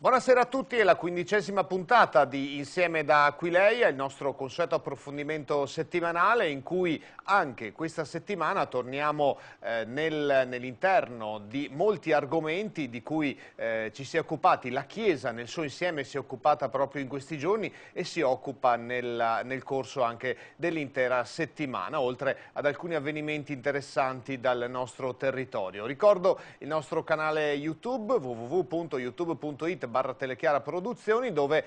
Buonasera a tutti, è la 15ª puntata di Insieme da Aquileia, il nostro consueto approfondimento settimanale in cui anche questa settimana torniamo nell'interno di molti argomenti di cui ci si è occupati. La Chiesa nel suo insieme si è occupata proprio in questi giorni e si occupa nel corso anche dell'intera settimana, oltre ad alcuni avvenimenti interessanti dal nostro territorio. Ricordo il nostro canale YouTube www.youtube.it/Telechiara Produzioni, dove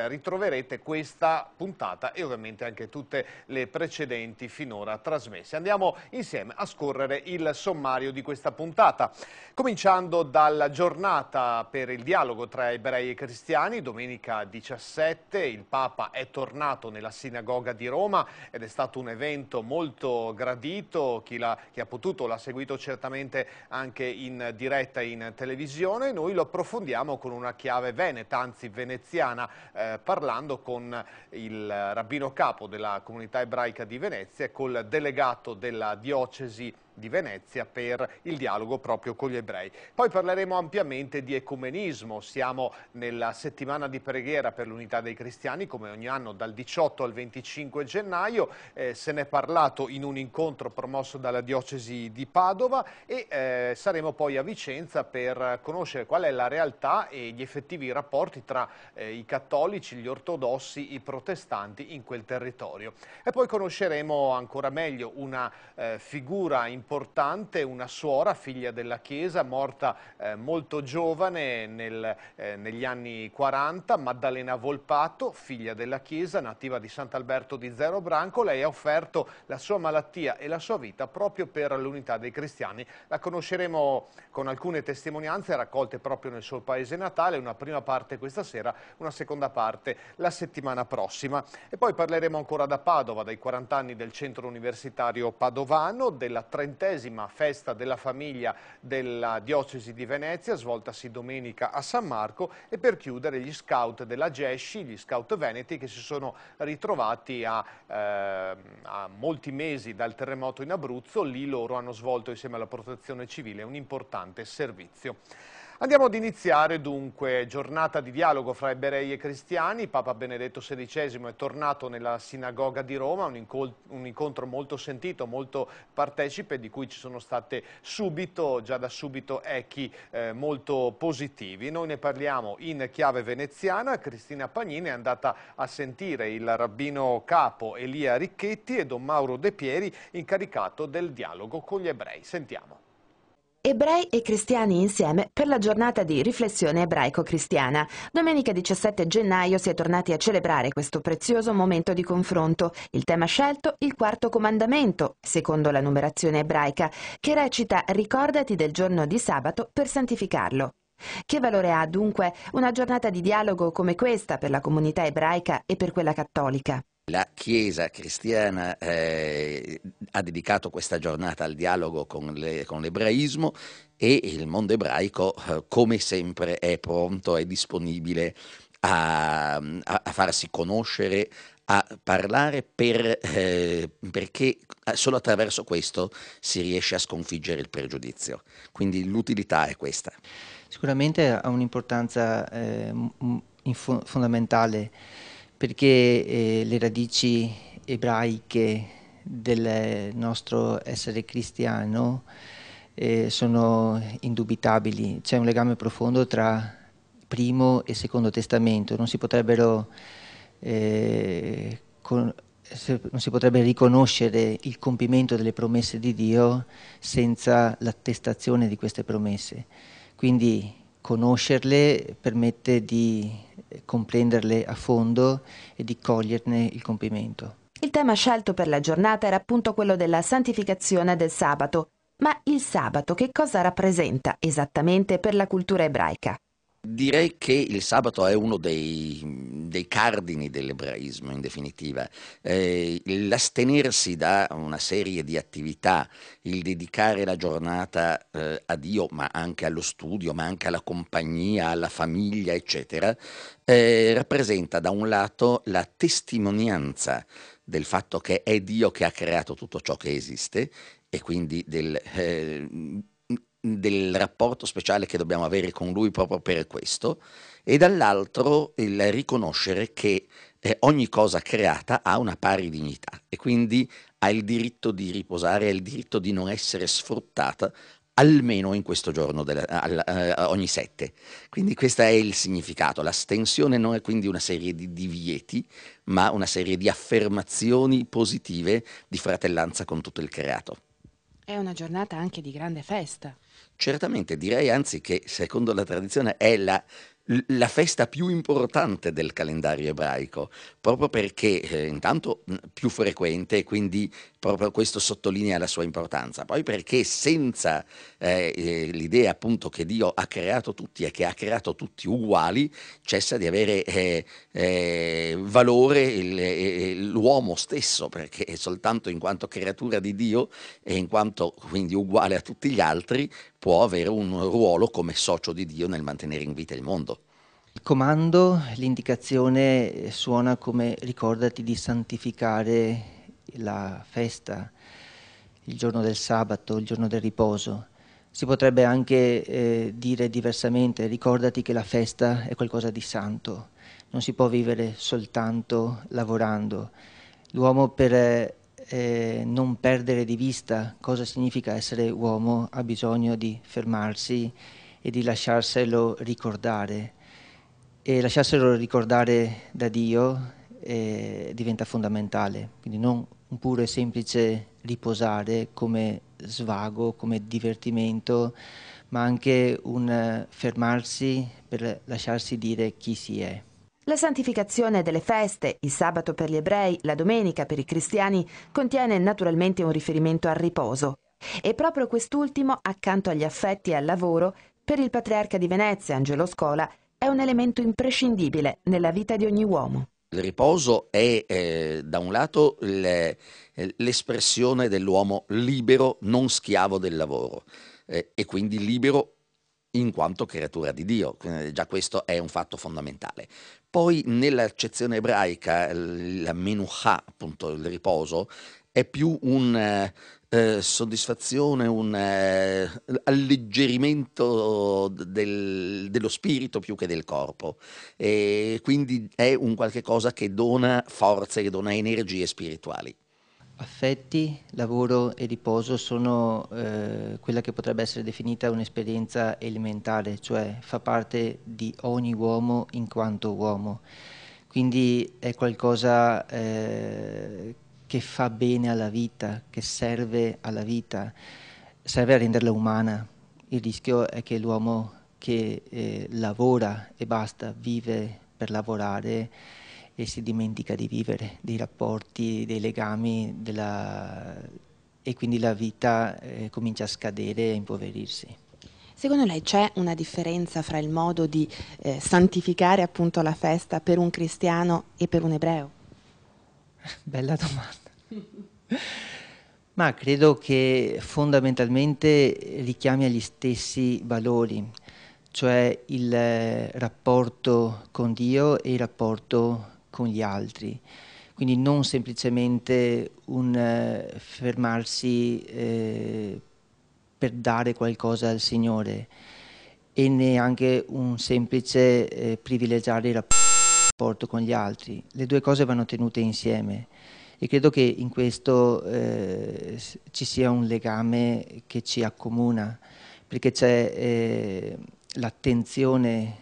ritroverete questa puntata e ovviamente anche tutte le precedenti finora trasmesse. Andiamo insieme a scorrere il sommario di questa puntata, cominciando dalla giornata per il dialogo tra ebrei e cristiani. Domenica 17 il Papa è tornato nella sinagoga di Roma ed è stato un evento molto gradito. Chi ha potuto l'ha seguito certamente anche in diretta in televisione. Noi lo approfondiamo con una chiave veneta, anzi veneziana, parlando con il rabbino capo della comunità ebraica di Venezia e col delegato della diocesi di Venezia per il dialogo proprio con gli ebrei. Poi parleremo ampiamente di ecumenismo. Siamo nella settimana di preghiera per l'unità dei cristiani, come ogni anno dal 18 al 25 gennaio. Se ne è parlato in un incontro promosso dalla diocesi di Padova e saremo poi a Vicenza per conoscere qual è la realtà e gli effettivi rapporti tra i cattolici, gli ortodossi, i protestanti in quel territorio. E poi conosceremo ancora meglio una figura importante, una suora, figlia della Chiesa, morta molto giovane negli anni 40, Maddalena Volpato, figlia della Chiesa, nativa di Sant'Alberto di Zero Branco. Lei ha offerto la sua malattia e la sua vita proprio per l'unità dei cristiani. La conosceremo con alcune testimonianze raccolte proprio nel suo paese natale, una prima parte questa sera, una seconda parte la settimana prossima. E poi parleremo ancora da Padova, dai 40 anni del centro universitario padovano, della 30ª festa della famiglia della diocesi di Venezia, svoltasi domenica a San Marco, e per chiudere gli scout della Gesci, gli scout veneti che si sono ritrovati a molti mesi dal terremoto in Abruzzo. Lì loro hanno svolto insieme alla protezione civile un importante servizio. Andiamo ad iniziare dunque, giornata di dialogo fra ebrei e cristiani. Papa Benedetto XVI è tornato nella sinagoga di Roma, un incontro molto sentito, molto partecipe, di cui ci sono state già da subito echi molto positivi. Noi ne parliamo in chiave veneziana. Cristina Pagnini è andata a sentire il rabbino capo Elia Ricchetti e Don Mauro De Pieri, incaricato del dialogo con gli ebrei. Sentiamo. Ebrei e cristiani insieme per la giornata di riflessione ebraico-cristiana. Domenica 17 gennaio si è tornati a celebrare questo prezioso momento di confronto. Il tema scelto, il quarto comandamento, secondo la numerazione ebraica, che recita «Ricordati del giorno di sabato per santificarlo». Che valore ha dunque una giornata di dialogo come questa per la comunità ebraica e per quella cattolica? La Chiesa cristiana ha dedicato questa giornata al dialogo con l'ebraismo e il mondo ebraico, come sempre, è pronto e disponibile a farsi conoscere, a parlare perché solo attraverso questo si riesce a sconfiggere il pregiudizio. Quindi l'utilità è questa. Sicuramente ha un'importanza fondamentale, perché le radici ebraiche del nostro essere cristiano sono indubitabili. C'è un legame profondo tra Primo e Secondo Testamento. Non si potrebbe riconoscere il compimento delle promesse di Dio senza l'attestazione di queste promesse. Quindi conoscerle permette di comprenderle a fondo e di coglierne il compimento. Il tema scelto per la giornata era appunto quello della santificazione del sabato. Ma il sabato che cosa rappresenta esattamente per la cultura ebraica? Direi che il sabato è uno dei cardini dell'ebraismo, in definitiva. L'astenersi da una serie di attività, il dedicare la giornata a Dio, ma anche allo studio, ma anche alla compagnia, alla famiglia, eccetera, rappresenta da un lato la testimonianza del fatto che è Dio che ha creato tutto ciò che esiste, e quindi del rapporto speciale che dobbiamo avere con lui proprio per questo, e dall'altro il riconoscere che ogni cosa creata ha una pari dignità e quindi ha il diritto di riposare, ha il diritto di non essere sfruttata almeno in questo giorno ogni 7. Quindi questo è il significato. L'astensione non è quindi una serie di divieti, ma una serie di affermazioni positive di fratellanza con tutto il creato. È una giornata anche di grande festa. Certamente, direi anzi che secondo la tradizione è la festa più importante del calendario ebraico, proprio perché intanto più frequente e quindi proprio questo sottolinea la sua importanza, poi perché senza l'idea appunto che Dio ha creato tutti e che ha creato tutti uguali, cessa di avere valore l'uomo stesso, perché soltanto in quanto creatura di Dio e in quanto quindi uguale a tutti gli altri può avere un ruolo come socio di Dio nel mantenere in vita il mondo. Il comando, l'indicazione suona come ricordati di santificare la festa, il giorno del sabato, il giorno del riposo. Si potrebbe anche dire diversamente, ricordati che la festa è qualcosa di santo, non si può vivere soltanto lavorando. L'uomo per non perdere di vista cosa significa essere uomo ha bisogno di fermarsi e di lasciarselo ricordare. E lasciarselo ricordare da Dio diventa fondamentale, quindi non un puro e semplice riposare come svago, come divertimento, ma anche un fermarsi per lasciarsi dire chi si è. La santificazione delle feste, il sabato per gli ebrei, la domenica per i cristiani, contiene naturalmente un riferimento al riposo. E proprio quest'ultimo, accanto agli affetti e al lavoro, per il patriarca di Venezia, Angelo Scola, è un elemento imprescindibile nella vita di ogni uomo. Il riposo è da un lato l'espressione dell'uomo libero, non schiavo del lavoro, e quindi libero in quanto creatura di Dio. Già questo è un fatto fondamentale. Poi nell'accezione ebraica la menuchà, appunto il riposo, è più un soddisfazione, un alleggerimento dello spirito più che del corpo, e quindi è un qualche cosa che dona forze, che dona energie spirituali. Affetti, lavoro e riposo sono quella che potrebbe essere definita un'esperienza elementare, cioè fa parte di ogni uomo in quanto uomo. Quindi è qualcosa che fa bene alla vita, che serve alla vita, serve a renderla umana. Il rischio è che l'uomo che lavora e basta, vive per lavorare, e si dimentica di vivere, dei rapporti, dei legami, e quindi la vita comincia a scadere e a impoverirsi. Secondo lei c'è una differenza fra il modo di santificare appunto la festa per un cristiano e per un ebreo? Bella domanda. Ma credo che fondamentalmente richiami agli stessi valori, cioè il rapporto con Dio e il rapporto con gli altri. Quindi non semplicemente un fermarsi per dare qualcosa al Signore, e neanche un semplice privilegiare il rapporto con gli altri. Le due cose vanno tenute insieme. E credo che in questo ci sia un legame che ci accomuna, perché c'è l'attenzione,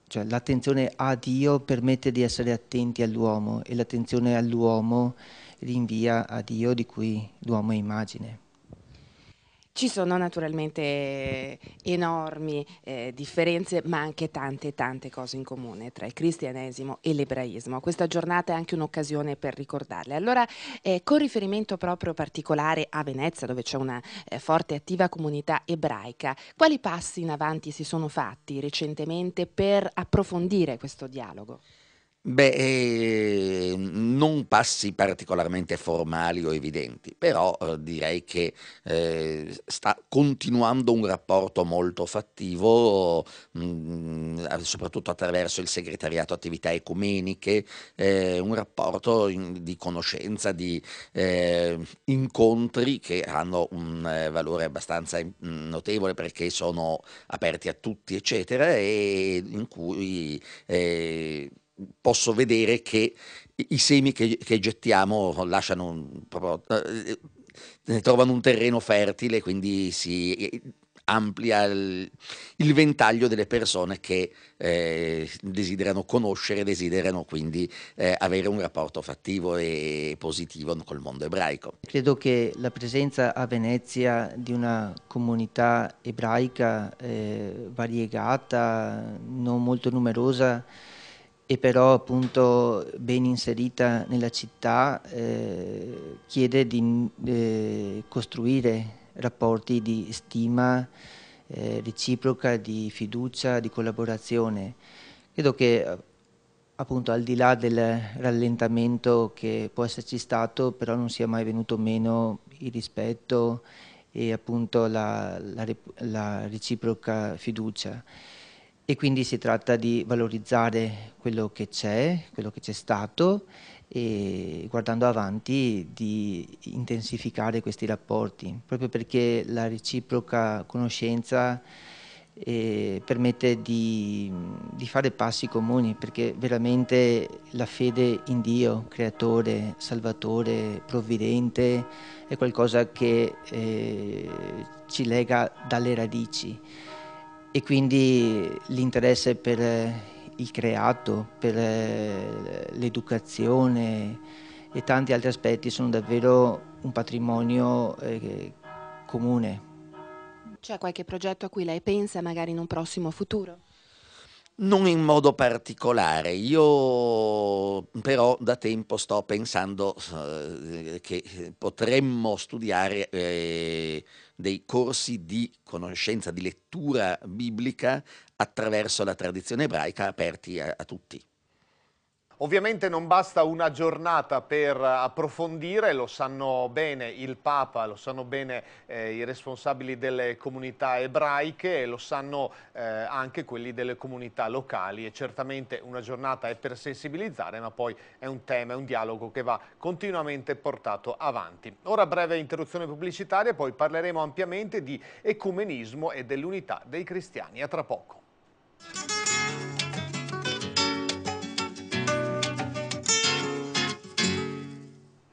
cioè l'attenzione a Dio permette di essere attenti all'uomo, e l'attenzione all'uomo rinvia a Dio, di cui l'uomo è immagine. Ci sono naturalmente enormi differenze, ma anche tante cose in comune tra il cristianesimo e l'ebraismo. Questa giornata è anche un'occasione per ricordarle. Allora, con riferimento proprio particolare a Venezia, dove c'è una forte e attiva comunità ebraica, quali passi in avanti si sono fatti recentemente per approfondire questo dialogo? Non passi particolarmente formali o evidenti, però direi che sta continuando un rapporto molto fattivo, soprattutto attraverso il segretariato attività ecumeniche, un rapporto di conoscenza, di incontri che hanno un valore abbastanza notevole perché sono aperti a tutti, eccetera, e in cui posso vedere che i semi che gettiamo trovano un terreno fertile, quindi si amplia il ventaglio delle persone che desiderano conoscere, desiderano quindi avere un rapporto fattivo e positivo col mondo ebraico. Credo che la presenza a Venezia di una comunità ebraica variegata, non molto numerosa, e però appunto ben inserita nella città, chiede di costruire rapporti di stima reciproca, di fiducia, di collaborazione. Credo che appunto al di là del rallentamento che può esserci stato, però non sia mai venuto meno il rispetto e appunto la reciproca fiducia. E quindi si tratta di valorizzare quello che c'è stato, e guardando avanti di intensificare questi rapporti, proprio perché la reciproca conoscenza permette di fare passi comuni, perché veramente la fede in Dio, creatore, salvatore, provvidente, è qualcosa che ci lega dalle radici, e quindi l'interesse per il creato, per l'educazione e tanti altri aspetti sono davvero un patrimonio comune. C'è qualche progetto a cui lei pensa magari in un prossimo futuro? Non in modo particolare, io però da tempo sto pensando che potremmo studiare dei corsi di conoscenza, di lettura biblica attraverso la tradizione ebraica, aperti a tutti. Ovviamente non basta una giornata per approfondire, lo sanno bene il Papa, lo sanno bene i responsabili delle comunità ebraiche, e lo sanno anche quelli delle comunità locali, e certamente una giornata è per sensibilizzare, ma poi è un tema, è un dialogo che va continuamente portato avanti. Ora breve interruzione pubblicitaria, poi parleremo ampiamente di ecumenismo e dell'unità dei cristiani. A tra poco.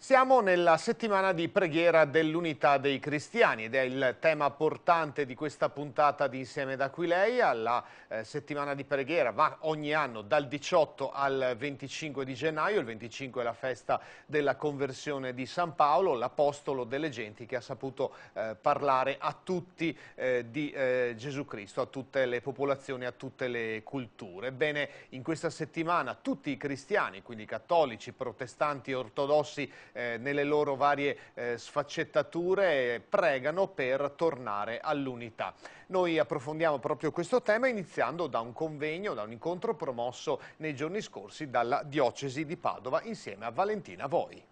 Siamo nella settimana di preghiera dell'unità dei cristiani ed è il tema portante di questa puntata di Insieme da Aquileia. La settimana di preghiera va ogni anno dal 18 al 25 di gennaio. Il 25 è la festa della conversione di San Paolo, l'apostolo delle genti che ha saputo parlare a tutti di Gesù Cristo, a tutte le popolazioni, a tutte le culture. Ebbene, in questa settimana tutti i cristiani, quindi cattolici, protestanti, ortodossi, nelle loro varie sfaccettature, pregano per tornare all'unità. Noi approfondiamo proprio questo tema iniziando da un convegno, da un incontro promosso nei giorni scorsi dalla Diocesi di Padova insieme a Valentina Voi.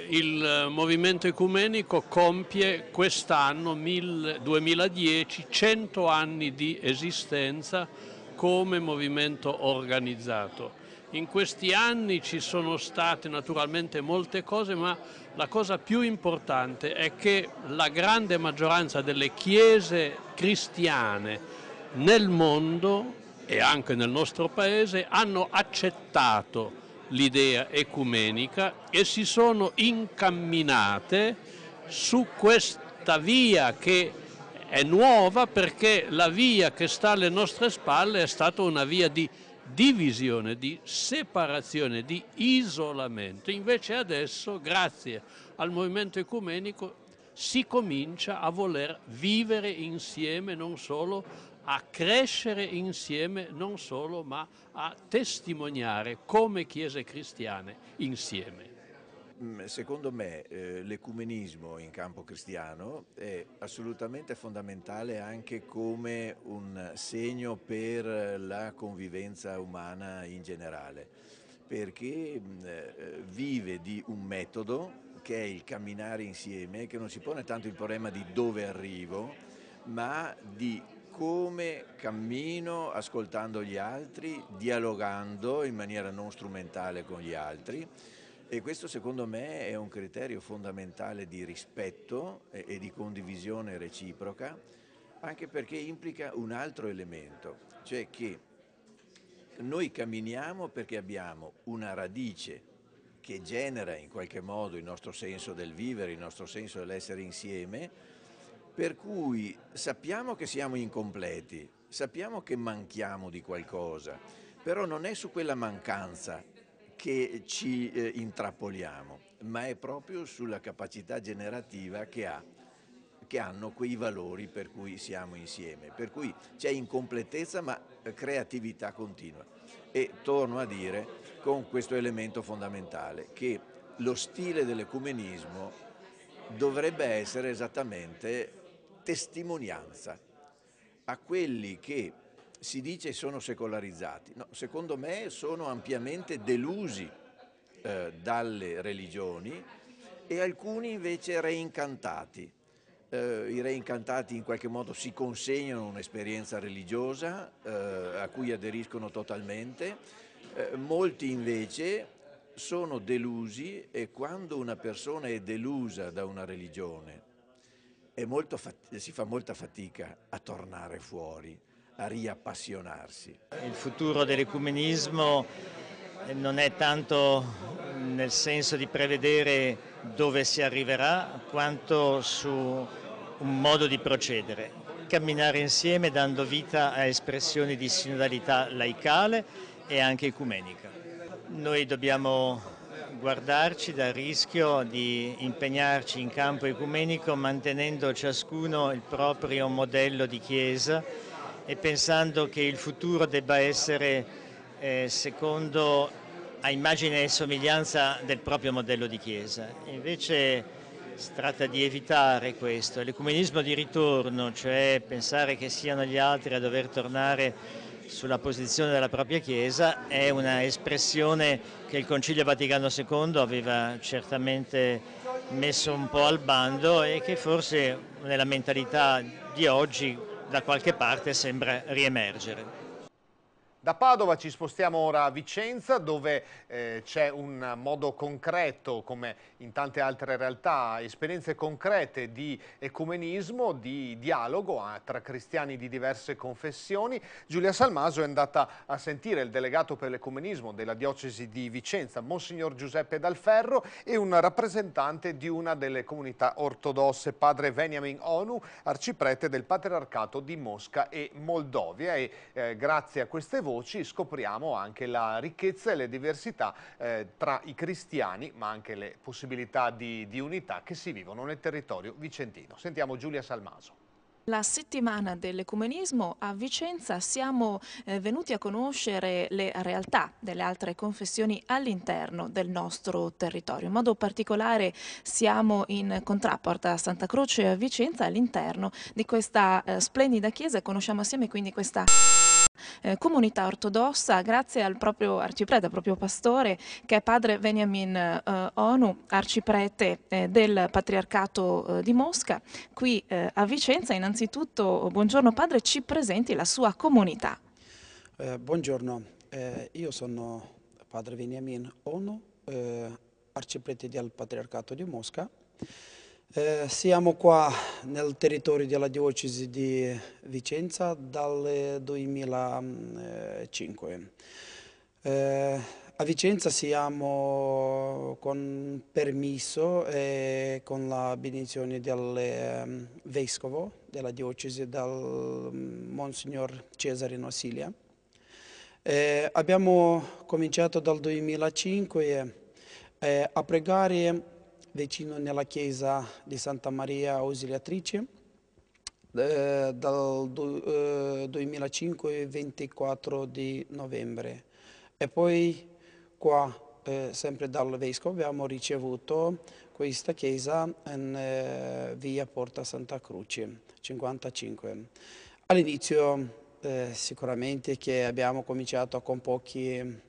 Il movimento ecumenico compie quest'anno, 2010, 100 anni di esistenza come movimento organizzato. In questi anni ci sono state naturalmente molte cose, ma la cosa più importante è che la grande maggioranza delle chiese cristiane nel mondo e anche nel nostro paese hanno accettato l'idea ecumenica e si sono incamminate su questa via che è nuova, perché la via che sta alle nostre spalle è stata una via di divisione, di separazione, di isolamento. Invece adesso, grazie al movimento ecumenico, si comincia a voler vivere insieme, non solo a crescere insieme, non solo, ma a testimoniare come chiese cristiane insieme. secondo me l'ecumenismo in campo cristiano è assolutamente fondamentale anche come un segno per la convivenza umana in generale, perché vive di un metodo che è il camminare insieme, che non si pone tanto il problema di dove arrivo, ma di come cammino ascoltando gli altri, dialogando in maniera non strumentale con gli altri, e questo secondo me è un criterio fondamentale di rispetto e di condivisione reciproca, anche perché implica un altro elemento, cioè che noi camminiamo perché abbiamo una radice che genera in qualche modo il nostro senso del vivere, il nostro senso dell'essere insieme, per cui sappiamo che siamo incompleti, sappiamo che manchiamo di qualcosa, però non è su quella mancanza che ci intrappoliamo, ma è proprio sulla capacità generativa che hanno quei valori per cui siamo insieme. Per cui c'è incompletezza ma creatività continua. E torno a dire con questo elemento fondamentale che lo stile dell'ecumenismo dovrebbe essere esattamente testimonianza a quelli che si dice sono secolarizzati. No, secondo me sono ampiamente delusi dalle religioni e alcuni invece reincantati. I reincantati in qualche modo si consegnano a un'esperienza religiosa a cui aderiscono totalmente, molti invece sono delusi, e quando una persona è delusa da una religione si fa molta fatica a tornare fuori, a riappassionarsi. Il futuro dell'ecumenismo non è tanto nel senso di prevedere dove si arriverà, quanto su un modo di procedere. Camminare insieme dando vita a espressioni di sinodalità laicale e anche ecumenica. Noi dobbiamo guardarci dal rischio di impegnarci in campo ecumenico mantenendo ciascuno il proprio modello di Chiesa e pensando che il futuro debba essere secondo a immagine e somiglianza del proprio modello di Chiesa. Invece si tratta di evitare questo. L'ecumenismo di ritorno, cioè pensare che siano gli altri a dover tornare sulla posizione della propria Chiesa, è una espressione che il Concilio Vaticano II aveva certamente messo un po' al bando e che forse nella mentalità di oggi da qualche parte sembra riemergere. Da Padova ci spostiamo ora a Vicenza, dove c'è un modo concreto, come in tante altre realtà, esperienze concrete di ecumenismo, di dialogo tra cristiani di diverse confessioni. Giulia Salmaso è andata a sentire il delegato per l'ecumenismo della diocesi di Vicenza, Monsignor Giuseppe Dalferro, e un rappresentante di una delle comunità ortodosse, padre Veniamin Onu, arciprete del Patriarcato di Mosca e Moldovia. E grazie a queste voci scopriamo anche la ricchezza e le diversità tra i cristiani, ma anche le possibilità di unità che si vivono nel territorio vicentino. Sentiamo Giulia Salmaso. La settimana dell'ecumenismo a Vicenza siamo venuti a conoscere le realtà delle altre confessioni all'interno del nostro territorio. In modo particolare siamo in Contrapporta a Santa Croce a Vicenza, all'interno di questa splendida chiesa, e conosciamo assieme quindi questa comunità ortodossa grazie al proprio arciprete, al proprio pastore, che è padre Veniamin Onu, arciprete del Patriarcato di Mosca, qui a Vicenza. Innanzitutto, buongiorno padre, ci presenti la sua comunità. Buongiorno, io sono padre Veniamin Onu, arciprete del Patriarcato di Mosca. Siamo qua nel territorio della diocesi di Vicenza dal 2005. A Vicenza siamo con permesso e con la benedizione del vescovo della diocesi, dal Monsignor Cesare Nosilia. Abbiamo cominciato dal 2005 a pregare vicino nella chiesa di Santa Maria Ausiliatrice dal 2005, 24 di novembre, e poi qua sempre dal Vescovo, abbiamo ricevuto questa chiesa in via Porta Santa Croce, 55. All'inizio sicuramente che abbiamo cominciato con poche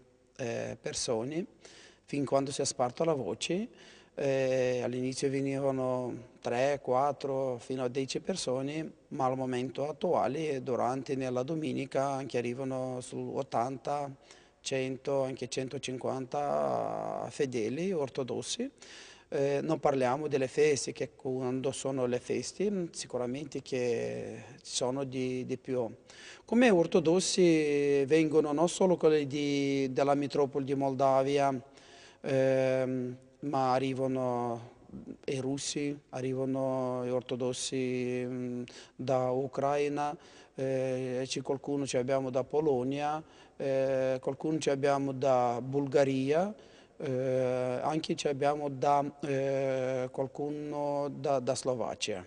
persone, fin quando si è sparta la voce. All'inizio venivano 3, 4, fino a 10 persone, ma al momento attuale, durante nella domenica, anche arrivano su 80, 100, anche 150 fedeli ortodossi. Non parliamo delle feste, che quando sono le feste sicuramente che sono di più. Come ortodossi vengono non solo quelli della metropoli di Moldavia, ma arrivano i russi, arrivano gli ortodossi da Ucraina, c'è qualcuno che abbiamo da Polonia, qualcuno che abbiamo da Bulgaria, anche abbiamo qualcuno da Slovacchia.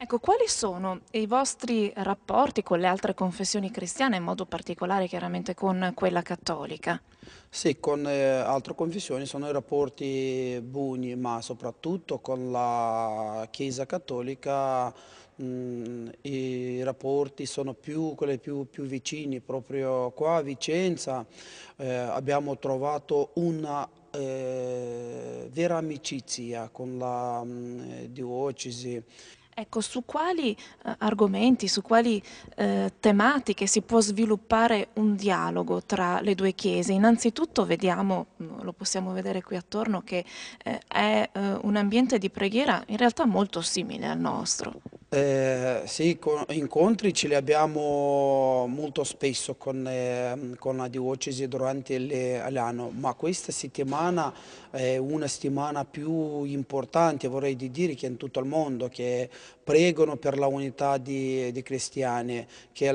Ecco, quali sono i vostri rapporti con le altre confessioni cristiane, in modo particolare chiaramente con quella cattolica? Sì, con altre confessioni sono i rapporti buoni, ma soprattutto con la Chiesa cattolica i rapporti sono quelli più vicini. Proprio qua a Vicenza abbiamo trovato una vera amicizia con la diocesi. Ecco, su quali argomenti, su quali tematiche si può sviluppare un dialogo tra le due chiese? Innanzitutto vediamo, lo possiamo vedere qui attorno, che è un ambiente di preghiera in realtà molto simile al nostro. Sì, incontri ce li abbiamo molto spesso con la diocesi durante l'anno, ma questa settimana è una settimana più importante, vorrei dire, che in tutto il mondo, che pregano per la unità di cristiani, che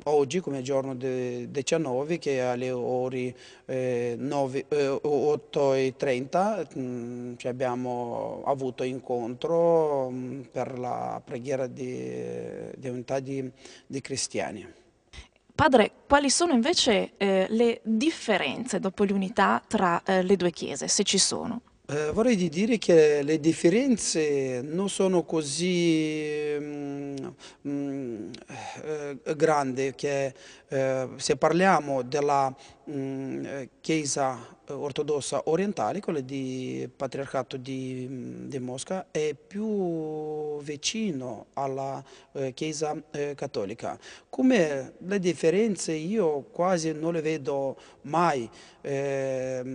oggi, come giorno 19, che alle ore 8:30 abbiamo avuto incontro per la preghiera di unità di cristiani. Padre, quali sono invece le differenze dopo l'unità tra le due chiese, se ci sono? Vorrei dire che le differenze non sono così grandi, che se parliamo della Chiesa ortodossa orientale, quella di Patriarcato di Mosca, è più vicino alla Chiesa cattolica. Come le differenze io quasi non le vedo mai. Per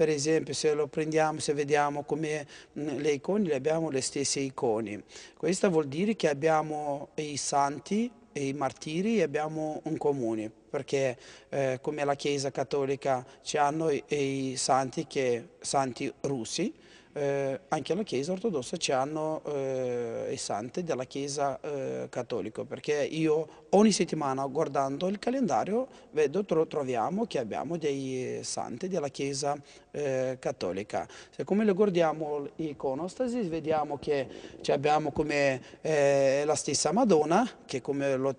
esempio, se lo prendiamo, se vediamo come le icone, abbiamo le stesse icone. Questo vuol dire che abbiamo i santi e i martiri abbiamo un comune, perché come la Chiesa cattolica ci hanno i santi, santi russi, anche la Chiesa ortodossa ci hanno i santi della Chiesa cattolica, perché io ogni settimana guardando il calendario troviamo che abbiamo dei santi della Chiesa cattolica. Se come le guardiamo l'iconostasi vediamo che abbiamo come la stessa Madonna, che come lo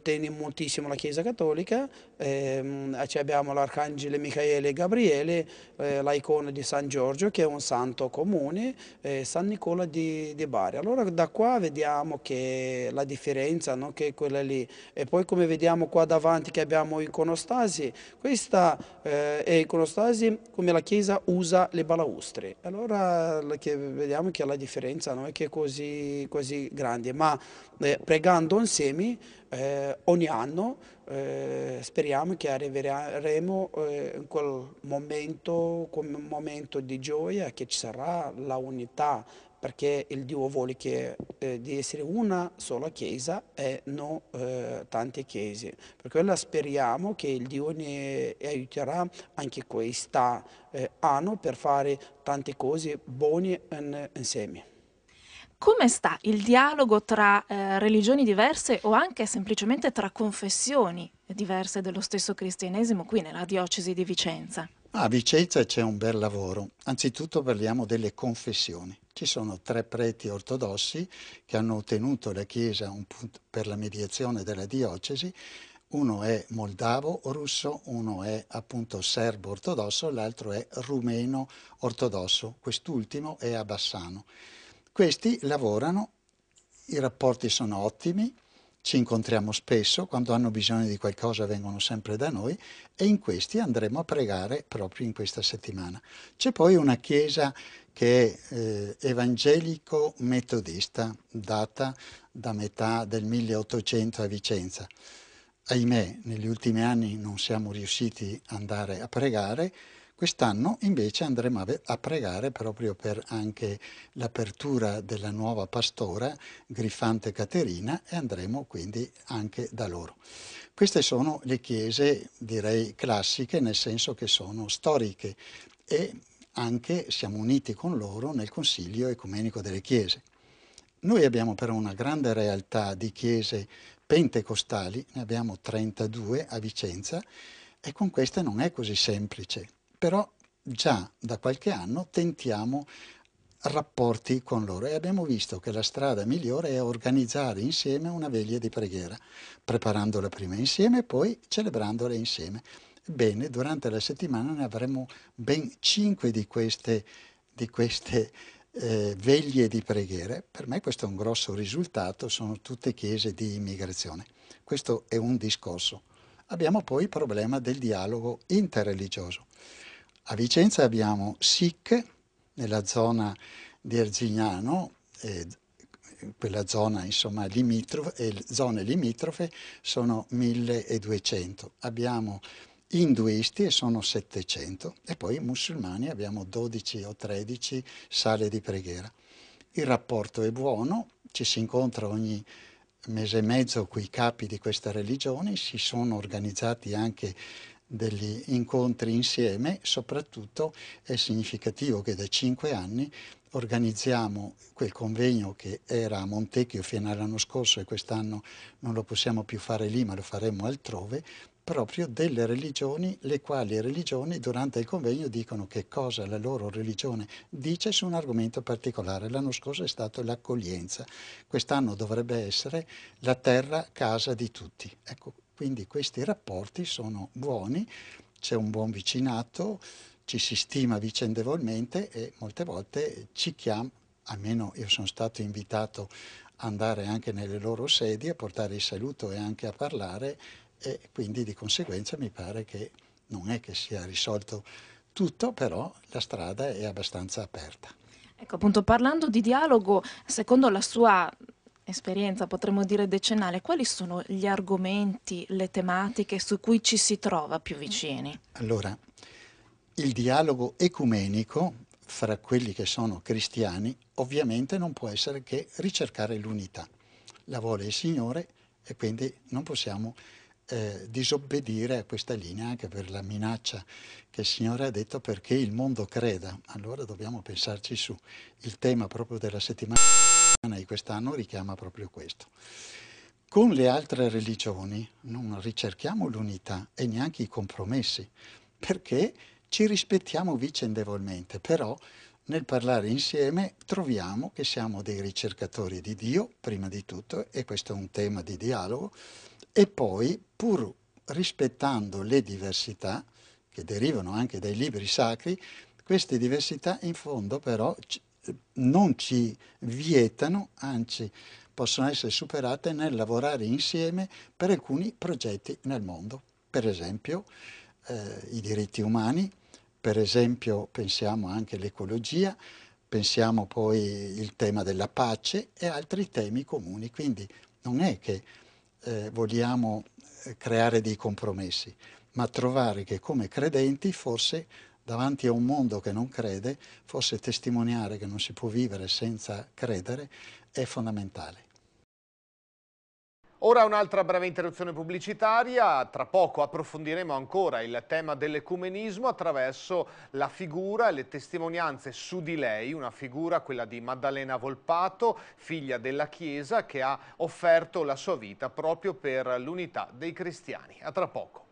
tiene moltissimo la Chiesa cattolica, abbiamo l'Arcangelo Michele e Gabriele, l'icona di San Giorgio, che è un santo comune, San Nicola di Bari. Allora da qua vediamo che la differenza, no? Che è quella lì. E poi come vediamo qua davanti che abbiamo iconostasi, questa è iconostasi come la Chiesa usa le balaustre. Allora vediamo che la differenza non è che è così grande, ma pregando insieme ogni anno speriamo che arriveremo in quel momento, come un momento di gioia, che ci sarà la unità, perché il Dio vuole di essere una sola Chiesa e non tante Chiese. Per quello speriamo che il Dio ne aiuterà anche quest'anno per fare tante cose buone insieme. Come sta il dialogo tra religioni diverse o anche semplicemente tra confessioni diverse dello stesso cristianesimo qui nella diocesi di Vicenza? A Vicenza c'è un bel lavoro. Anzitutto parliamo delle confessioni. Ci sono 3 preti ortodossi che hanno ottenuto la Chiesa per la mediazione della diocesi Uno è moldavo russo, uno è appunto serbo ortodosso, l'altro è rumeno ortodosso, quest'ultimo è a Bassano. Questi lavorano, i rapporti sono ottimi, ci incontriamo spesso, quando hanno bisogno di qualcosa vengono sempre da noi e in questi andremo a pregare proprio in questa settimana. C'è poi una chiesa che è evangelico-metodista, data da metà del 1800 a Vicenza. Ahimè, negli ultimi anni non siamo riusciti ad andare a pregare, quest'anno invece andremo a pregare proprio per anche l'apertura della nuova pastora, Grifante Caterina, e andremo quindi anche da loro. Queste sono le chiese, direi, classiche, nel senso che sono storiche e anche siamo uniti con loro nel Consiglio Ecumenico delle Chiese. Noi abbiamo però una grande realtà di chiese pentecostali, ne abbiamo 32 a Vicenza e con queste non è così semplice, però già da qualche anno tentiamo rapporti con loro e abbiamo visto che la strada migliore è organizzare insieme una veglia di preghiera, preparandola prima insieme e poi celebrandola insieme. Bene, durante la settimana ne avremo ben 5 di queste veglie di preghiere. Per me questo è un grosso risultato, sono tutte chiese di immigrazione. Questo è un discorso. Abbiamo poi il problema del dialogo interreligioso. A Vicenza abbiamo SIC, nella zona di Erzignano, quella zona insomma limitrofe, e zone limitrofe sono 1200. Abbiamo induisti e sono 700 e poi musulmani abbiamo 12 o 13 sale di preghiera. Il rapporto è buono, ci si incontra ogni mese e mezzo con i capi di queste religioni, si sono organizzati anche degli incontri insieme, soprattutto è significativo che da 5 anni organizziamo quel convegno che era a Montecchio fino all'anno scorso e quest'anno non lo possiamo più fare lì ma lo faremo altrove, proprio delle religioni, le quali religioni durante il convegno dicono che cosa la loro religione dice su un argomento particolare. L'anno scorso è stato l'accoglienza, quest'anno dovrebbe essere la terra casa di tutti. Ecco, quindi questi rapporti sono buoni, c'è un buon vicinato, ci si stima vicendevolmente e molte volte ci chiamano, almeno io sono stato invitato ad andare anche nelle loro sedi a portare il saluto e anche a parlare e quindi di conseguenza mi pare che non è che sia risolto tutto, però la strada è abbastanza aperta. Ecco, appunto, parlando di dialogo, secondo la sua esperienza, potremmo dire decennale, quali sono gli argomenti, le tematiche su cui ci si trova più vicini? Allora, il dialogo ecumenico fra quelli che sono cristiani ovviamente non può essere che ricercare l'unità. La vuole il Signore e quindi non possiamo disobbedire a questa linea anche per la minaccia che il Signore ha detto perché il mondo creda. Allora dobbiamo pensarci su. Il tema proprio della settimana di quest'anno richiama proprio questo. Con le altre religioni non ricerchiamo l'unità e neanche i compromessi, perché ci rispettiamo vicendevolmente, però nel parlare insieme troviamo che siamo dei ricercatori di Dio, prima di tutto, e questo è un tema di dialogo, e poi, pur rispettando le diversità, che derivano anche dai libri sacri, queste diversità in fondo però non ci vietano, anzi possono essere superate nel lavorare insieme per alcuni progetti nel mondo. Per esempio i diritti umani, per esempio pensiamo anche all'ecologia, pensiamo poi il tema della pace e altri temi comuni. Quindi non è che vogliamo creare dei compromessi, ma trovare che come credenti forse davanti a un mondo che non crede, forse testimoniare che non si può vivere senza credere è fondamentale. Ora un'altra breve interruzione pubblicitaria, tra poco approfondiremo ancora il tema dell'ecumenismo attraverso la figura e le testimonianze su di lei, una figura, quella di Maddalena Volpato, figlia della Chiesa, che ha offerto la sua vita proprio per l'unità dei cristiani. A tra poco.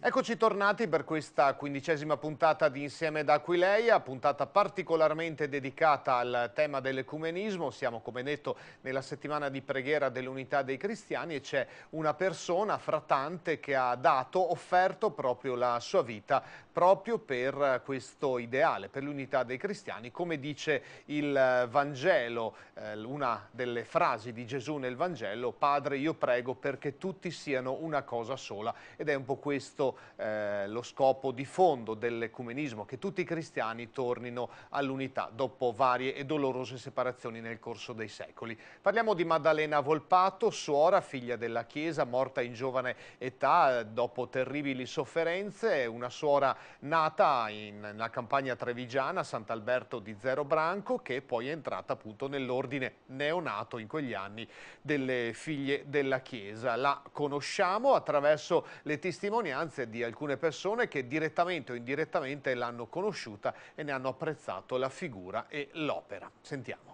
Eccoci tornati per questa 15ª puntata di Insieme da Aquileia, puntata particolarmente dedicata al tema dell'ecumenismo. Siamo, come detto, nella settimana di preghiera dell'Unità dei Cristiani e c'è una persona fra tante che ha offerto proprio la sua vita proprio per questo ideale, per l'Unità dei Cristiani. Come dice il Vangelo, una delle frasi di Gesù nel Vangelo: Padre, io prego perché tutti siano una cosa sola, ed è un po' questo lo scopo di fondo dell'ecumenismo, che tutti i cristiani tornino all'unità dopo varie e dolorose separazioni nel corso dei secoli. Parliamo di Maddalena Volpato, suora, figlia della Chiesa, morta in giovane età dopo terribili sofferenze, una suora nata nella campagna trevigiana, Sant'Alberto di Zero Branco, che poi è entrata appunto nell'ordine neonato in quegli anni delle figlie della Chiesa. La conosciamo attraverso le testimonianze di alcune persone che direttamente o indirettamente l'hanno conosciuta e ne hanno apprezzato la figura e l'opera. Sentiamo.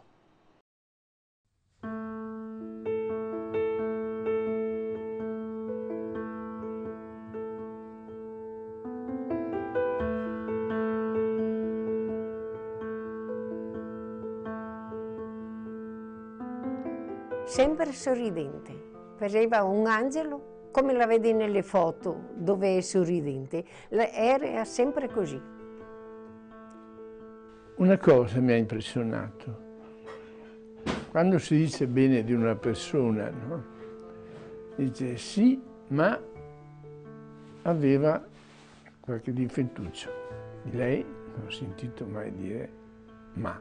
Sempre sorridente, pareva un angelo, come la vedi nelle foto dove è sorridente, era sempre così. Una cosa mi ha impressionato: quando si dice bene di una persona, no? Dice sì, ma aveva qualche difettuccio. Di lei non ho sentito mai dire ma.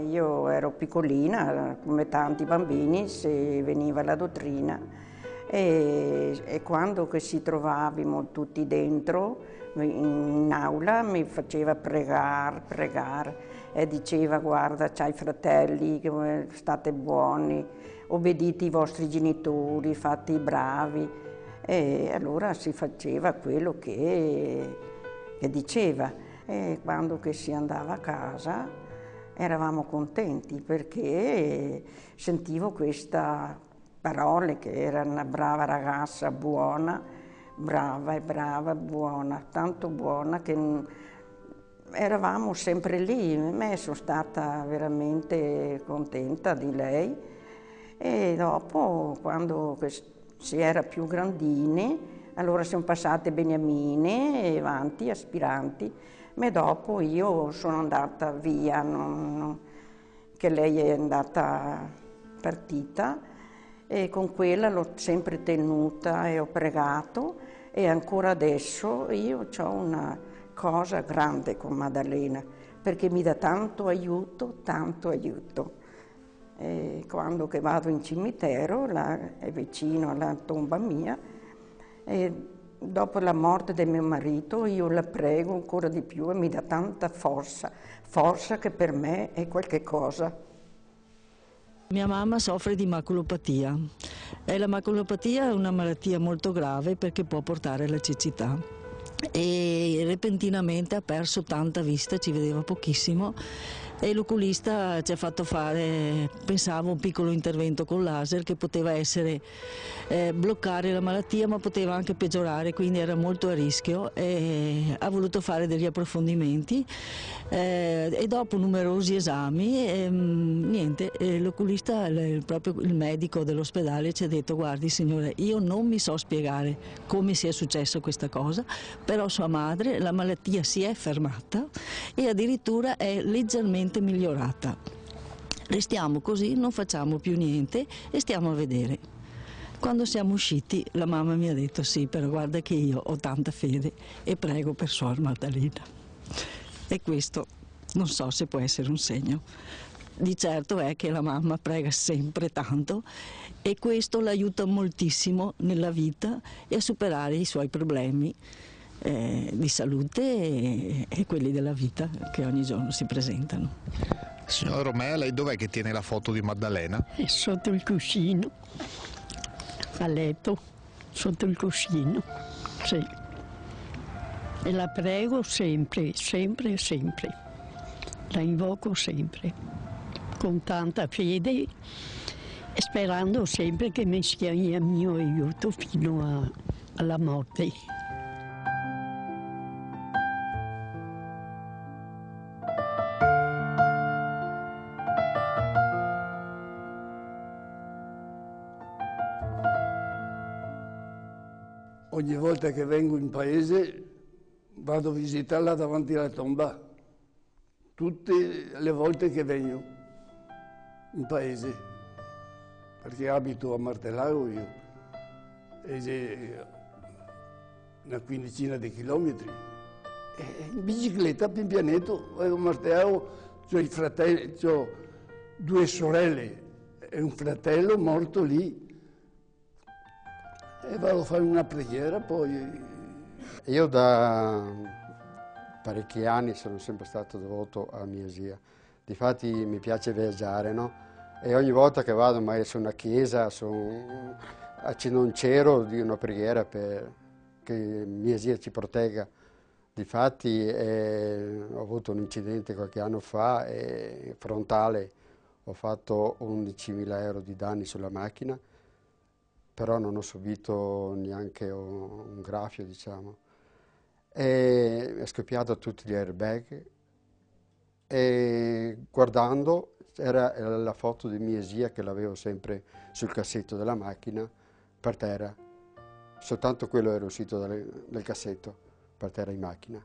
Io ero piccolina, come tanti bambini, se veniva la dottrina e quando che ci trovavamo tutti dentro in aula mi faceva pregare e diceva: guarda, c'hai fratelli, state buoni, obbedite i vostri genitori, fate i bravi. E allora si faceva quello che diceva, e quando che si andava a casa eravamo contenti perché sentivo queste parole, che era una brava ragazza, buona, brava, buona, tanto buona che eravamo sempre lì. Me sono stata veramente contenta di lei. E dopo, quando si era più grandini, allora siamo passate beniamine, avanti, aspiranti, ma dopo io sono andata via, che lei è andata partita, e con quella l'ho sempre tenuta e ho pregato, e ancora adesso io ho una cosa grande con Maddalena, perché mi dà tanto aiuto, tanto aiuto. E quando che vado in cimitero, là è vicino alla tomba mia, e dopo la morte del mio marito io la prego ancora di più e mi dà tanta forza che per me è qualche cosa. Mia mamma soffre di maculopatia e la maculopatia è una malattia molto grave perché può portare alla cecità, e repentinamente ha perso tanta vista, ci vedeva pochissimo, e l'oculista ci ha fatto fare, pensavo, un piccolo intervento con laser che poteva essere bloccare la malattia, ma poteva anche peggiorare, quindi era molto a rischio, e ha voluto fare degli approfondimenti e dopo numerosi esami niente, l'oculista, proprio il medico dell'ospedale ci ha detto: guardi signore, io non mi so spiegare come sia successo questa cosa, però sua madre, la malattia si è fermata e addirittura è leggermente migliorata. Restiamo così, non facciamo più niente e stiamo a vedere. Quando siamo usciti la mamma mi ha detto: sì, però guarda che io ho tanta fede e prego per Suor Maddalena. E questo non so se può essere un segno. Di certo è che la mamma prega sempre tanto e questo l'aiuta moltissimo nella vita e a superare i suoi problemi di salute e quelli della vita che ogni giorno si presentano. Signora Romea, lei dov'è che tiene la foto di Maddalena? È sotto il cuscino, a letto, sotto il cuscino, sì. E la prego sempre, sempre, sempre. La invoco sempre, con tanta fede e sperando sempre che mi sia il mio aiuto fino alla morte. Ogni volta che vengo in paese vado a visitarla davanti alla tomba, tutte le volte che vengo in paese, perché abito a Martellago io, ed è una quindicina di chilometri. E in bicicletta, pian pianetto, a Martellago c'ho 2 sorelle e un fratello morto lì. E vado a fare una preghiera poi. Io da parecchi anni sono sempre stato devoto a mia zia. Difatti mi piace viaggiare, no? E ogni volta che vado magari su una chiesa, accendo un cero di una preghiera per che mia zia ci protegga. Difatti ho avuto un incidente qualche anno fa frontale, ho fatto 11.000 euro di danni sulla macchina, però non ho subito neanche un graffio, diciamo. E è scoppiato tutti gli airbag e guardando era la foto di mia zia che l'avevo sempre sul cassetto della macchina per terra. Soltanto quello era uscito dal cassetto per terra in macchina.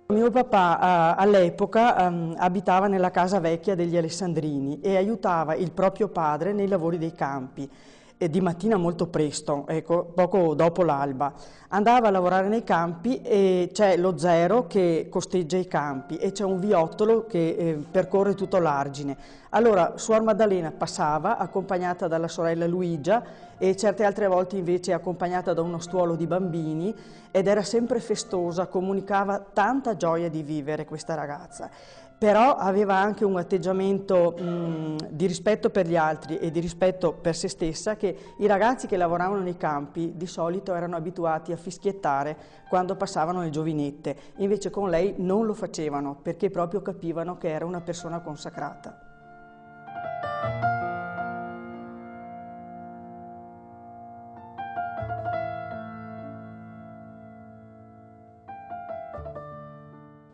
Mio papà all'epoca abitava nella casa vecchia degli Alessandrini e aiutava il proprio padre nei lavori dei campi. Di mattina molto presto, ecco, poco dopo l'alba. Andava a lavorare nei campi e c'è lo zero che costeggia i campi e c'è un viottolo che percorre tutto l'argine. Allora Suor Maddalena passava accompagnata dalla sorella Luigia e certe altre volte invece accompagnata da uno stuolo di bambini ed era sempre festosa, comunicava tanta gioia di vivere questa ragazza. Però aveva anche un atteggiamento di rispetto per gli altri e di rispetto per se stessa, che i ragazzi che lavoravano nei campi di solito erano abituati a fischiettare quando passavano le giovinette, invece con lei non lo facevano perché proprio capivano che era una persona consacrata.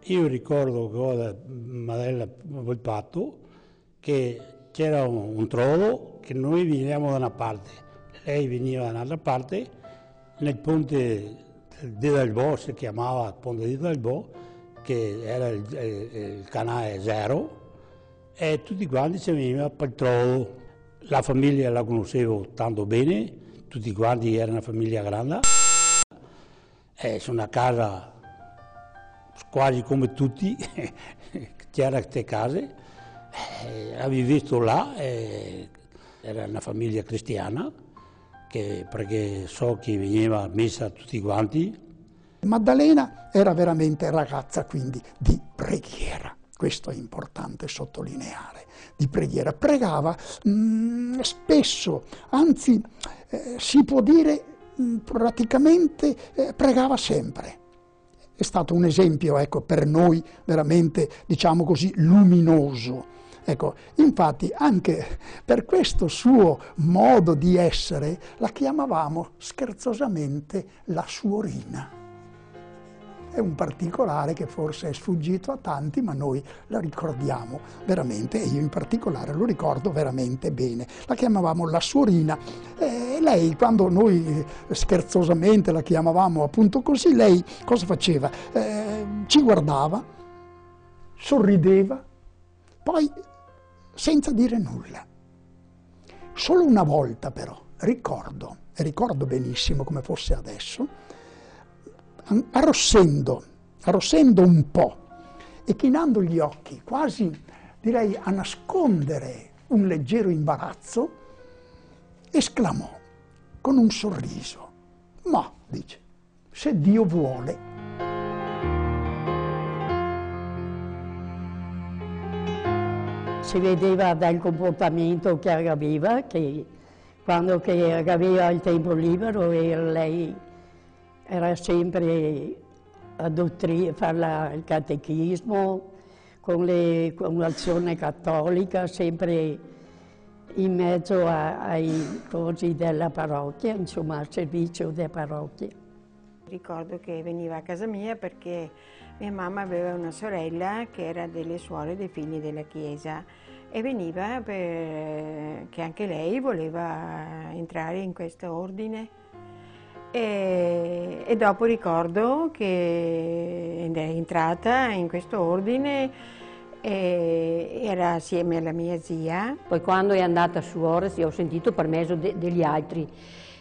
Io ricordo che ho da Madella Volpato che c'era un trovo che noi venivamo da una parte, lei veniva da un'altra parte, nel ponte di Dalbò, si chiamava Ponte di Dalbò, che era il canale zero, e tutti quanti si venivano per il trovo. La famiglia la conoscevo tanto bene, tutti quanti erano una famiglia grande, su una casa quasi come tutti, c'erano queste case, avevo visto là, era una famiglia cristiana, perché so che veniva a messa tutti quanti. Maddalena era veramente ragazza quindi di preghiera, questo è importante sottolineare, di preghiera, pregava spesso, anzi si può dire praticamente pregava sempre. È stato un esempio, ecco, per noi veramente, diciamo così, luminoso. Ecco, infatti anche per questo suo modo di essere la chiamavamo scherzosamente la suorina. È un particolare che forse è sfuggito a tanti, ma noi la ricordiamo veramente, e io in particolare lo ricordo veramente bene. La chiamavamo la suorina e lei, quando noi scherzosamente la chiamavamo appunto così, lei cosa faceva? Ci guardava, sorrideva, poi senza dire nulla. Solo una volta però, ricordo benissimo come fosse adesso, arrossendo un po' e chinando gli occhi, quasi direi a nascondere un leggero imbarazzo, esclamò con un sorriso: "Ma", dice, "se Dio vuole". Si vedeva dal comportamento che aveva, che quando aveva il tempo libero lei era sempre a fare il catechismo con l'azione cattolica, sempre in mezzo ai cosi della parrocchia, insomma al servizio della parrocchia. Ricordo che veniva a casa mia perché mia mamma aveva una sorella che era delle suore dei figli della chiesa e veniva perché anche lei voleva entrare in questo ordine. E dopo ricordo che è entrata in questo ordine e era assieme alla mia zia. Poi quando è andata su ora, sì, ho sentito per mezzo degli altri,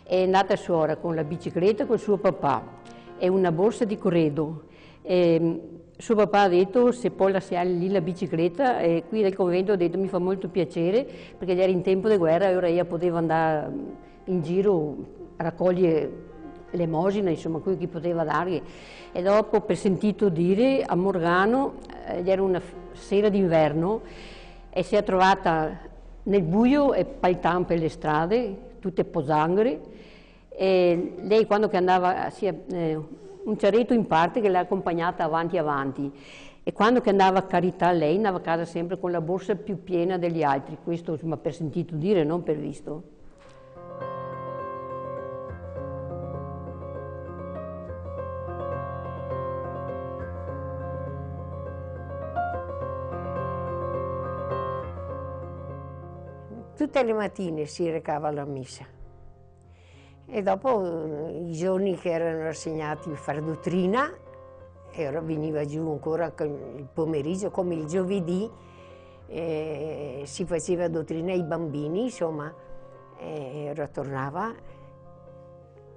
è andata su ora con la bicicletta con suo papà e una borsa di corredo. Suo papà ha detto se può lasciare lì la bicicletta e qui nel convento ha detto mi fa molto piacere perché era in tempo di guerra e ora io potevo andare in giro a raccogliere l'emosina, insomma, quello che poteva dare. E dopo, per sentito dire, a Morgano, era una sera d'inverno e si è trovata nel buio e paltan per le strade, tutte posanghere, e lei quando che andava, un ciaretto in parte che l'ha accompagnata avanti avanti, e quando che andava a carità lei andava a casa sempre con la borsa più piena degli altri, questo insomma per sentito dire, non per visto. Tutte le mattine si recava alla messa e dopo i giorni che erano assegnati a fare dottrina, e ora veniva giù ancora il pomeriggio come il giovedì, si faceva dottrina ai bambini, insomma, e ora tornava.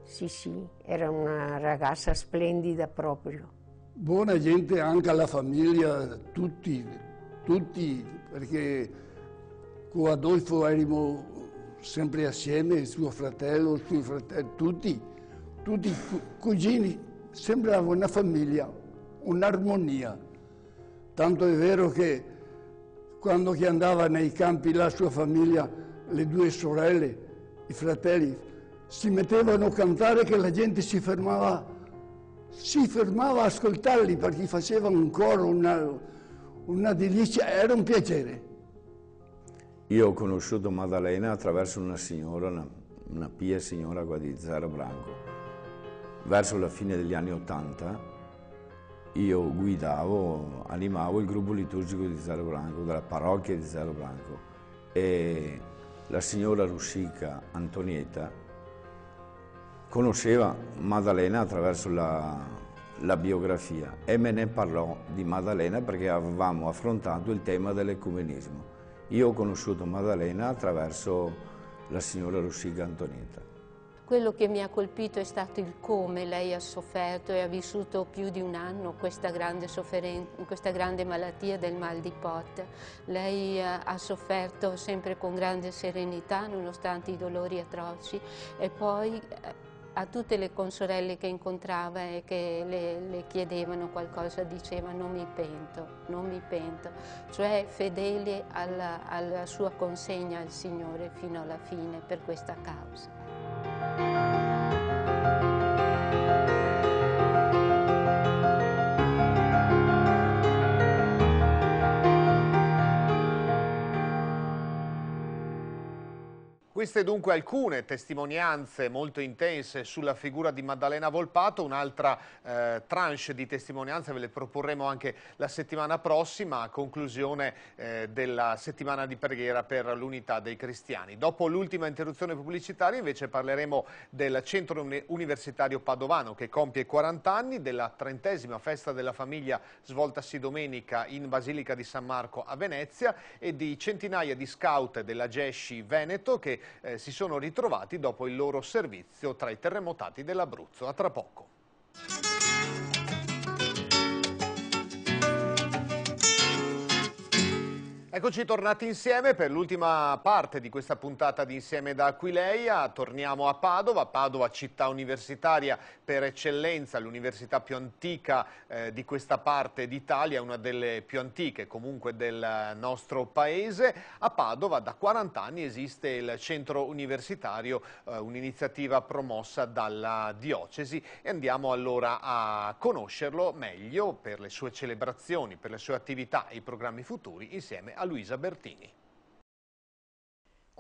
Sì, era una ragazza splendida proprio. Buona gente anche alla famiglia, tutti, perché con Adolfo eravamo sempre assieme, suo fratello, tutti cugini, sembrava una famiglia, un'armonia. Tanto è vero che quando che andava nei campi la sua famiglia, le due sorelle, i fratelli, si mettevano a cantare che la gente si fermava a ascoltarli perché facevano un coro, una delizia, era un piacere. Io ho conosciuto Maddalena attraverso una signora, una pia signora qua di Zero Branco. Verso la fine degli anni '80 io guidavo, animavo il gruppo liturgico di Zero Branco, della parrocchia di Zero Branco, e la signora Ruscica Antonietta conosceva Maddalena attraverso la biografia e me ne parlò di Maddalena perché avevamo affrontato il tema dell'ecumenismo. Io ho conosciuto Maddalena attraverso la signora Ruscica Antonietta. Quello che mi ha colpito è stato il come lei ha sofferto e ha vissuto più di un anno questa grande sofferenza, questa grande malattia del mal di Pot. Lei ha sofferto sempre con grande serenità nonostante i dolori atroci e poi a tutte le consorelle che incontrava e che le chiedevano qualcosa diceva non mi pento, cioè fedele alla sua consegna al Signore fino alla fine per questa causa. Queste dunque alcune testimonianze molto intense sulla figura di Maddalena Volpato. Un'altra tranche di testimonianze ve le proporremo anche la settimana prossima, a conclusione della settimana di preghiera per l'unità dei cristiani. Dopo l'ultima interruzione pubblicitaria invece parleremo del Centro Universitario Padovano che compie 40 anni, della 30ª festa della famiglia svoltasi domenica in Basilica di San Marco a Venezia e di centinaia di scout della Gesci Veneto che si sono ritrovati dopo il loro servizio tra i terremotati dell'Abruzzo. A tra poco. Eccoci tornati insieme per l'ultima parte di questa puntata di Insieme da Aquileia. Torniamo a Padova, città universitaria per eccellenza, l'università più antica di questa parte d'Italia, una delle più antiche comunque del nostro paese. A Padova da 40 anni esiste il centro universitario, un'iniziativa promossa dalla diocesi, e andiamo allora a conoscerlo meglio per le sue celebrazioni, per le sue attività e i programmi futuri insieme a Luisa Bertini.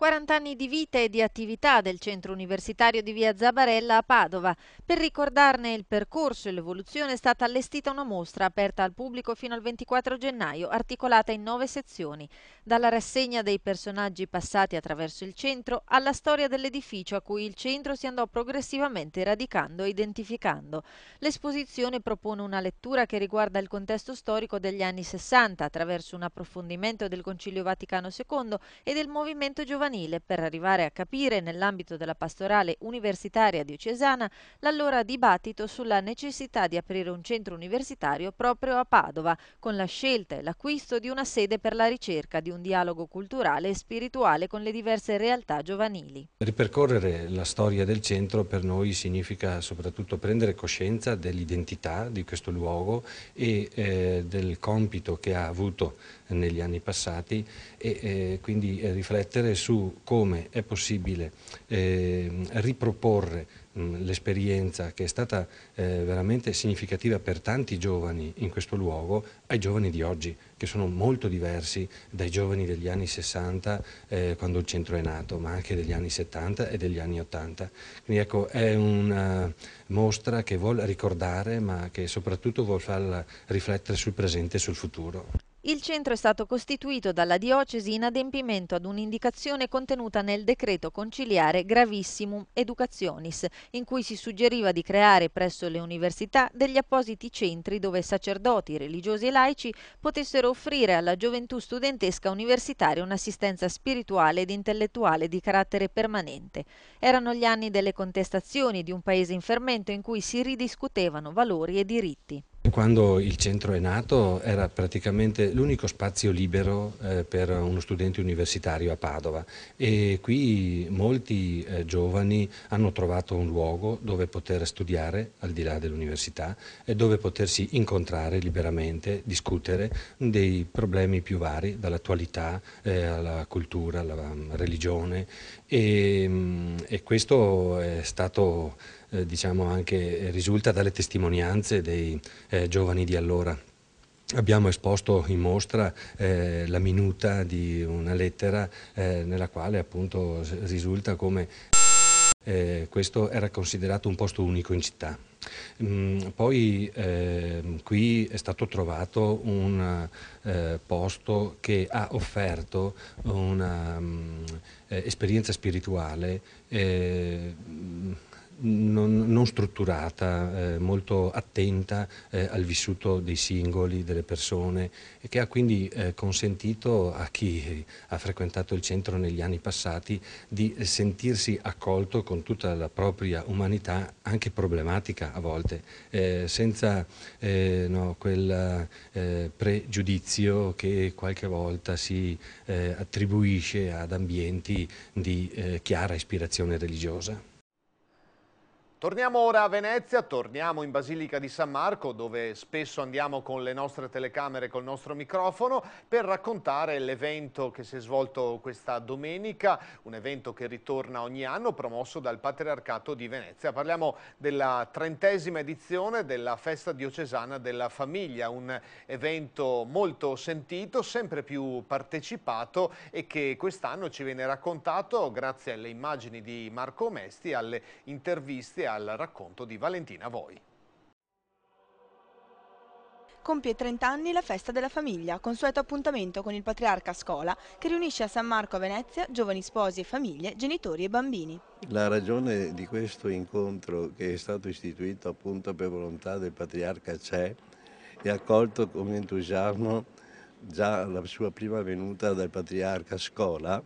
40 anni di vita e di attività del centro universitario di via Zabarella a Padova. Per ricordarne il percorso e l'evoluzione è stata allestita una mostra aperta al pubblico fino al 24 gennaio, articolata in 9 sezioni. Dalla rassegna dei personaggi passati attraverso il centro alla storia dell'edificio a cui il centro si andò progressivamente radicando e identificando. L'esposizione propone una lettura che riguarda il contesto storico degli anni 60 attraverso un approfondimento del Concilio Vaticano II e del movimento giovanile, per arrivare a capire, nell'ambito della pastorale universitaria diocesana, l'allora dibattito sulla necessità di aprire un centro universitario proprio a Padova, con la scelta e l'acquisto di una sede per la ricerca di un dialogo culturale e spirituale con le diverse realtà giovanili. Ripercorrere la storia del centro per noi significa soprattutto prendere coscienza dell'identità di questo luogo e del compito che ha avuto negli anni passati e quindi riflettere su come è possibile riproporre l'esperienza che è stata veramente significativa per tanti giovani in questo luogo ai giovani di oggi, che sono molto diversi dai giovani degli anni 60 quando il centro è nato, ma anche degli anni 70 e degli anni 80. Quindi ecco, è una mostra che vuol ricordare ma che soprattutto vuol farla riflettere sul presente e sul futuro. Il centro è stato costituito dalla diocesi in adempimento ad un'indicazione contenuta nel decreto conciliare Gravissimum Educationis, in cui si suggeriva di creare presso le università degli appositi centri dove sacerdoti, religiosi e laici potessero offrire alla gioventù studentesca universitaria un'assistenza spirituale ed intellettuale di carattere permanente. Erano gli anni delle contestazioni di un paese in fermento in cui si ridiscutevano valori e diritti. Quando il centro è nato era praticamente l'unico spazio libero per uno studente universitario a Padova e qui molti giovani hanno trovato un luogo dove poter studiare al di là dell'università e dove potersi incontrare liberamente, discutere dei problemi più vari, dall'attualità alla cultura, alla religione e questo è stato diciamo anche risulta dalle testimonianze dei giovani di allora. Abbiamo esposto in mostra la minuta di una lettera nella quale appunto risulta come questo era considerato un posto unico in città. Poi qui è stato trovato un posto che ha offerto una esperienza spirituale non strutturata, molto attenta al vissuto dei singoli, delle persone e che ha quindi consentito a chi ha frequentato il centro negli anni passati di sentirsi accolto con tutta la propria umanità, anche problematica a volte, senza quel pregiudizio che qualche volta si attribuisce ad ambienti di chiara ispirazione religiosa. Torniamo ora a Venezia, torniamo in Basilica di San Marco, dove spesso andiamo con le nostre telecamere e col nostro microfono per raccontare l'evento che si è svolto questa domenica, un evento che ritorna ogni anno promosso dal Patriarcato di Venezia. Parliamo della 30ª edizione della Festa Diocesana della Famiglia, un evento molto sentito, sempre più partecipato e che quest'anno ci viene raccontato grazie alle immagini di Marco Mesti, alle interviste al racconto di Valentina Voi. Compie 30 anni la Festa della Famiglia, consueto appuntamento con il Patriarca Scola che riunisce a San Marco a Venezia giovani sposi e famiglie, genitori e bambini. La ragione di questo incontro, che è stato istituito appunto per volontà del Patriarca, c'è e accolto con entusiasmo già alla sua prima venuta dal Patriarca Scola,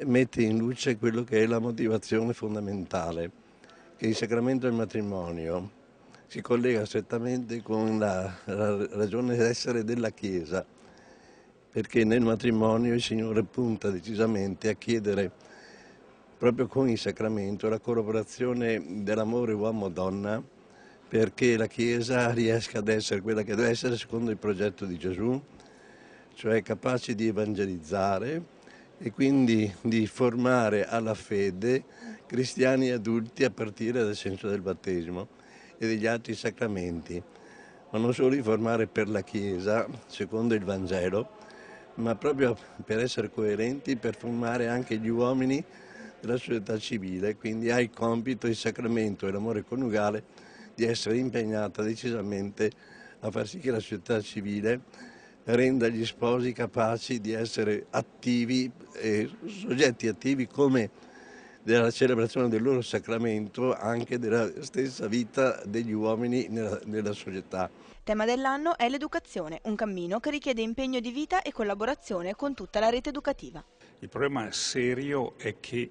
mette in luce quello che è la motivazione fondamentale, che il sacramento del matrimonio si collega strettamente con la ragione d'essere della Chiesa, perché nel matrimonio il Signore punta decisamente a chiedere, proprio con il sacramento, la collaborazione dell'amore uomo-donna, perché la Chiesa riesca ad essere quella che deve essere secondo il progetto di Gesù, cioè capace di evangelizzare e quindi di formare alla fede cristiani adulti a partire dal senso del battesimo e degli altri sacramenti, ma non solo di formare per la Chiesa, secondo il Vangelo, ma proprio per essere coerenti, per formare anche gli uomini della società civile, quindi ha il compito, il sacramento e l'amore coniugale di essere impegnata decisamente a far sì che la società civile renda gli sposi capaci di essere attivi, soggetti attivi come della celebrazione del loro sacramento, anche della stessa vita degli uomini nella società. Tema dell'anno è l'educazione, un cammino che richiede impegno di vita e collaborazione con tutta la rete educativa. Il problema serio è che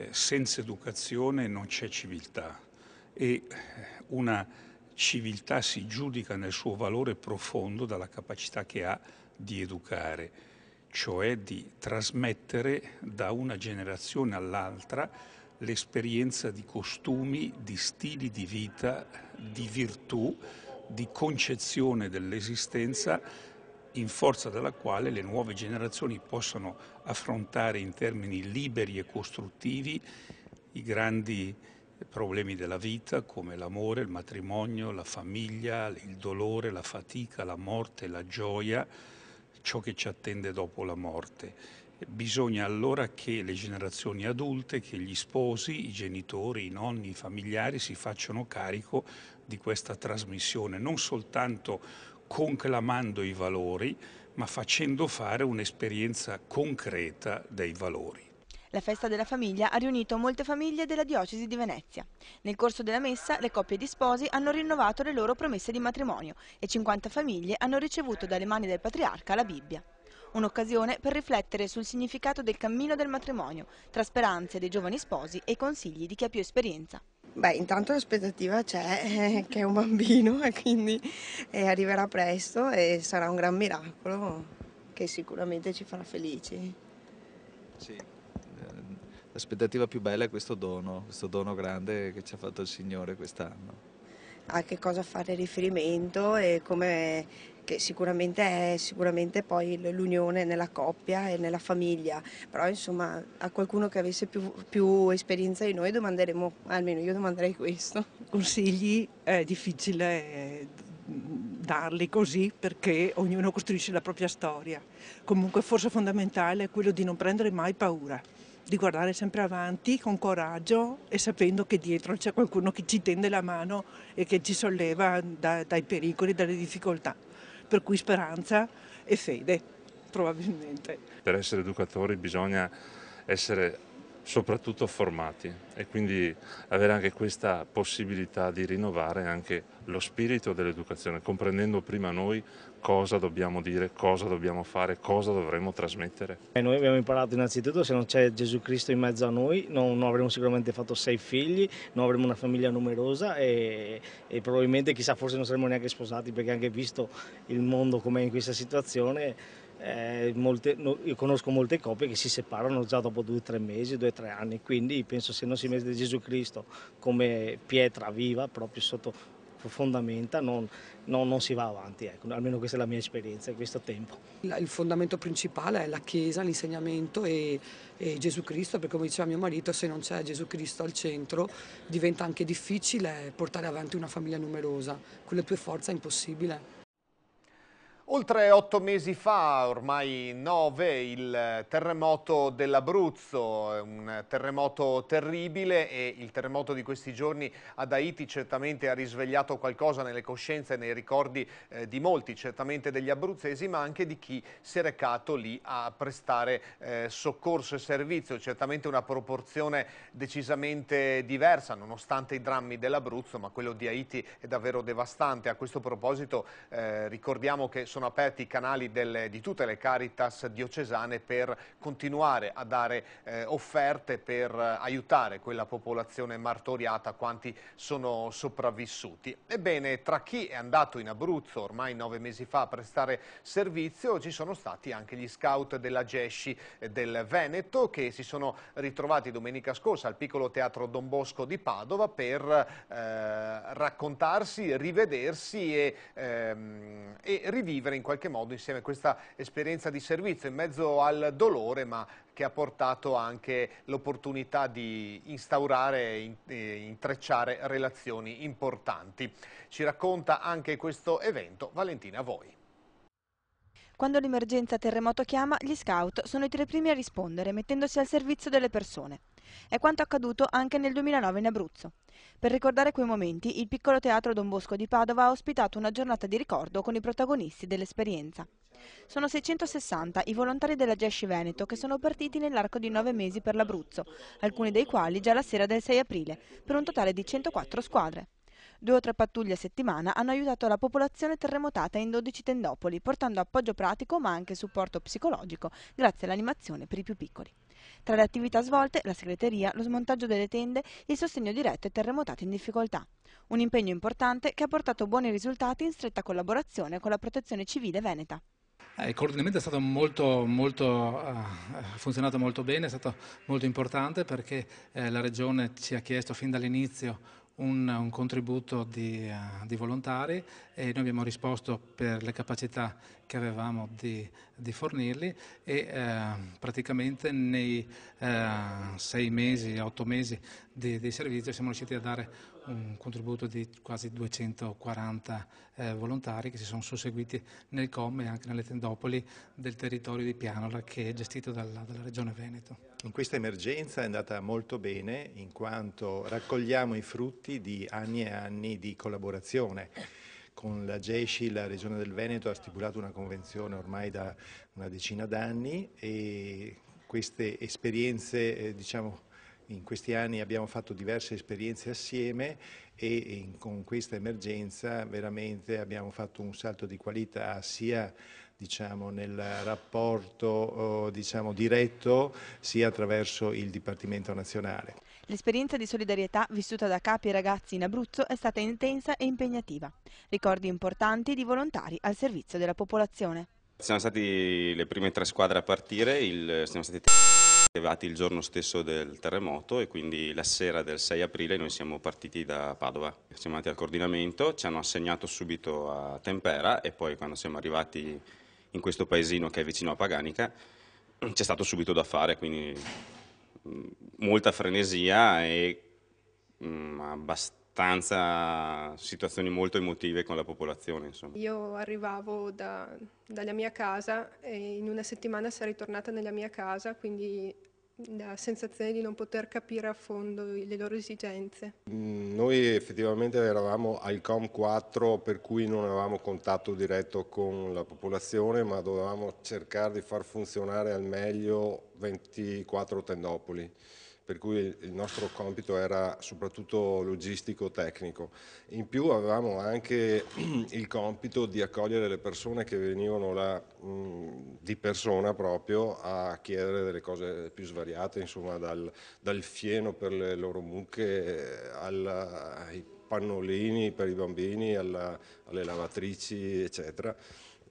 senza educazione non c'è civiltà e una civiltà si giudica nel suo valore profondo dalla capacità che ha di educare, cioè di trasmettere da una generazione all'altra l'esperienza di costumi, di stili di vita, di virtù, di concezione dell'esistenza in forza della quale le nuove generazioni possano affrontare in termini liberi e costruttivi i grandi problemi della vita come l'amore, il matrimonio, la famiglia, il dolore, la fatica, la morte, la gioia, ciò che ci attende dopo la morte. Bisogna allora che le generazioni adulte, che gli sposi, i genitori, i nonni, i familiari si facciano carico di questa trasmissione, non soltanto conclamando i valori, ma facendo fare un'esperienza concreta dei valori. La festa della famiglia ha riunito molte famiglie della diocesi di Venezia. Nel corso della messa le coppie di sposi hanno rinnovato le loro promesse di matrimonio e 50 famiglie hanno ricevuto dalle mani del patriarca la Bibbia. Un'occasione per riflettere sul significato del cammino del matrimonio, tra speranze dei giovani sposi e consigli di chi ha più esperienza. Beh, intanto l'aspettativa c'è, che è un bambino e quindi arriverà presto e sarà un gran miracolo che sicuramente ci farà felici. Sì, l'aspettativa più bella è questo dono grande che ci ha fatto il Signore quest'anno. A che cosa fare riferimento e come che sicuramente poi l'unione nella coppia e nella famiglia, però insomma a qualcuno che avesse più esperienza di noi domanderemo, almeno io domanderei questo. Consigli è difficile darli così perché ognuno costruisce la propria storia, comunque forse fondamentale è quello di non prendere mai paura, di guardare sempre avanti con coraggio e sapendo che dietro c'è qualcuno che ci tende la mano e che ci solleva dai pericoli, dalle difficoltà. Per cui speranza e fede, probabilmente. Per essere educatori bisogna essere soprattutto formati e quindi avere anche questa possibilità di rinnovare anche lo spirito dell'educazione, comprendendo prima noi cosa dobbiamo dire, cosa dobbiamo fare, cosa dovremmo trasmettere. Noi abbiamo imparato innanzitutto se non c'è Gesù Cristo in mezzo a noi non avremmo sicuramente fatto 6 figli, non avremmo una famiglia numerosa e probabilmente chissà forse non saremmo neanche sposati, perché anche visto il mondo com'è in questa situazione io conosco molte coppie che si separano già dopo 2-3 mesi, 2-3 anni, quindi penso se non si mette Gesù Cristo come pietra viva proprio sotto fondamenta non si va avanti, ecco. Almeno questa è la mia esperienza in questo tempo. Il fondamento principale è la Chiesa, l'insegnamento e Gesù Cristo, perché come diceva mio marito, se non c'è Gesù Cristo al centro diventa anche difficile portare avanti una famiglia numerosa, con le tue forze è impossibile. Oltre 8 mesi fa, ormai 9, il terremoto dell'Abruzzo, un terremoto terribile, e il terremoto di questi giorni ad Haiti certamente ha risvegliato qualcosa nelle coscienze e nei ricordi di molti, certamente degli abruzzesi, ma anche di chi si è recato lì a prestare soccorso e servizio. Certamente una proporzione decisamente diversa, nonostante i drammi dell'Abruzzo, ma quello di Haiti è davvero devastante. A questo proposito ricordiamo che sono aperti i canali di tutte le Caritas diocesane per continuare a dare offerte per aiutare quella popolazione martoriata, quanti sono sopravvissuti. Ebbene, tra chi è andato in Abruzzo ormai 9 mesi fa a prestare servizio ci sono stati anche gli scout della Gesci del Veneto, che si sono ritrovati domenica scorsa al piccolo teatro Don Bosco di Padova per raccontarsi, rivedersi e rivivere in qualche modo insieme questa esperienza di servizio in mezzo al dolore, ma che ha portato anche l'opportunità di instaurare e intrecciare relazioni importanti. Ci racconta anche questo evento Valentina Voi. Quando l'emergenza terremoto chiama, gli scout sono tra i primi a rispondere, mettendosi al servizio delle persone. È quanto accaduto anche nel 2009 in Abruzzo. Per ricordare quei momenti, il piccolo teatro Don Bosco di Padova ha ospitato una giornata di ricordo con i protagonisti dell'esperienza. Sono 660 i volontari della Gesci Veneto che sono partiti nell'arco di 9 mesi per l'Abruzzo, alcuni dei quali già la sera del 6 aprile, per un totale di 104 squadre. 2 o 3 pattuglie a settimana hanno aiutato la popolazione terremotata in 12 tendopoli, portando appoggio pratico ma anche supporto psicologico grazie all'animazione per i più piccoli. Tra le attività svolte, la segreteria, lo smontaggio delle tende, il sostegno diretto ai terremotati in difficoltà. Un impegno importante che ha portato buoni risultati in stretta collaborazione con la Protezione Civile veneta. Il coordinamento è stato ha funzionato molto bene, è stato molto importante perché la Regione ci ha chiesto fin dall'inizio un contributo di volontari e noi abbiamo risposto per le capacità che avevamo di fornirli e praticamente nei 6 mesi, 8 mesi di servizio siamo riusciti a dare un contributo di quasi 240 volontari che si sono susseguiti nel COM e anche nelle tendopoli del territorio di Pianola che è gestito dalla Regione Veneto. In questa emergenza è andata molto bene in quanto raccogliamo i frutti di anni e anni di collaborazione. Con la GESCI la Regione del Veneto ha stipulato una convenzione ormai da una decina d'anni e queste esperienze, in questi anni abbiamo fatto diverse esperienze assieme e con questa emergenza veramente abbiamo fatto un salto di qualità sia nel rapporto diretto sia attraverso il Dipartimento Nazionale. L'esperienza di solidarietà vissuta da capi e ragazzi in Abruzzo è stata intensa e impegnativa. Ricordi importanti di volontari al servizio della popolazione. Siamo stati le prime 3 squadre a partire, siamo stati arrivati il giorno stesso del terremoto e quindi la sera del 6 aprile noi siamo partiti da Padova. Siamo andati al coordinamento, ci hanno assegnato subito a Tempera e poi quando siamo arrivati in questo paesino che è vicino a Paganica c'è stato subito da fare, quindi molta frenesia e abbastanza situazioni molto emotive con la popolazione. Insomma. Io arrivavo dalla mia casa e in una settimana sarei tornata nella mia casa, quindi la sensazione di non poter capire a fondo le loro esigenze. Noi effettivamente eravamo al COM 4 per cui non avevamo contatto diretto con la popolazione ma dovevamo cercare di far funzionare al meglio 24 tendopoli. Per cui il nostro compito era soprattutto logistico-tecnico. In più avevamo anche il compito di accogliere le persone che venivano là di persona proprio a chiedere delle cose più svariate, insomma dal fieno per le loro mucche ai pannolini per i bambini, alle lavatrici, eccetera.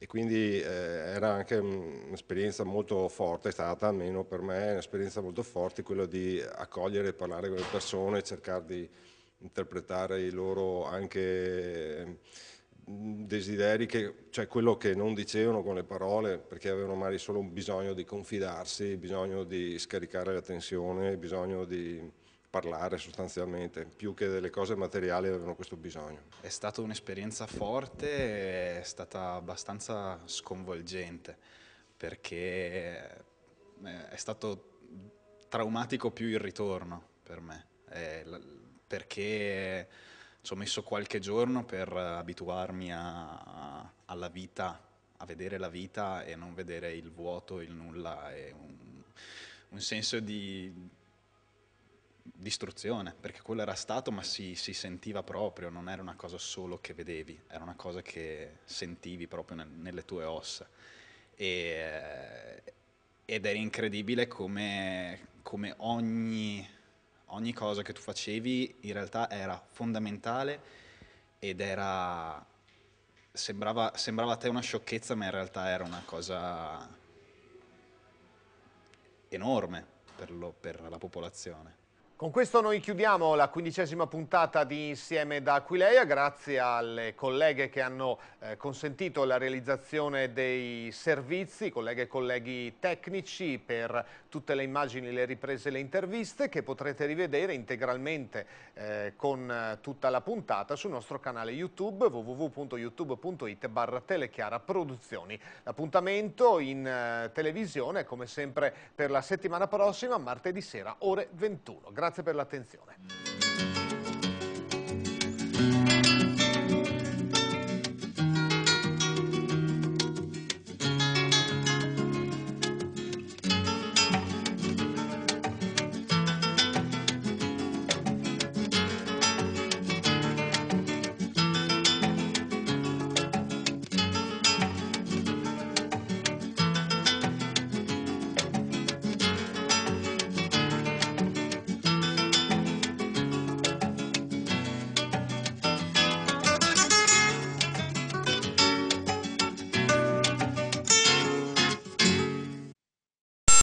E quindi era anche un'esperienza molto forte, è stata almeno per me un'esperienza molto forte quello di accogliere e parlare con le persone, cercare di interpretare i loro anche desideri, cioè quello che non dicevano con le parole perché avevano magari solo un bisogno di confidarsi, bisogno di scaricare la tensione, bisogno di parlare sostanzialmente, più che delle cose materiali avevano questo bisogno. È stata un'esperienza forte, è stata abbastanza sconvolgente perché è stato traumatico più il ritorno per me, perché ci ho messo qualche giorno per abituarmi alla vita, a vedere la vita e non vedere il vuoto, il nulla e un senso di distruzione, perché quello era stato ma si sentiva proprio, non era una cosa solo che vedevi, era una cosa che sentivi proprio nelle tue ossa ed era incredibile come ogni cosa che tu facevi in realtà era fondamentale ed sembrava a te una sciocchezza ma in realtà era una cosa enorme per la popolazione. Con questo noi chiudiamo la 15ª puntata di Insieme da Aquileia, grazie alle colleghe che hanno consentito la realizzazione dei servizi, colleghe e colleghi tecnici, per tutte le immagini, le riprese e le interviste che potrete rivedere integralmente con tutta la puntata sul nostro canale YouTube www.youtube.it/Telechiara Produzioni. L'appuntamento in televisione come sempre per la settimana prossima, martedì sera ore 21. Grazie per l'attenzione.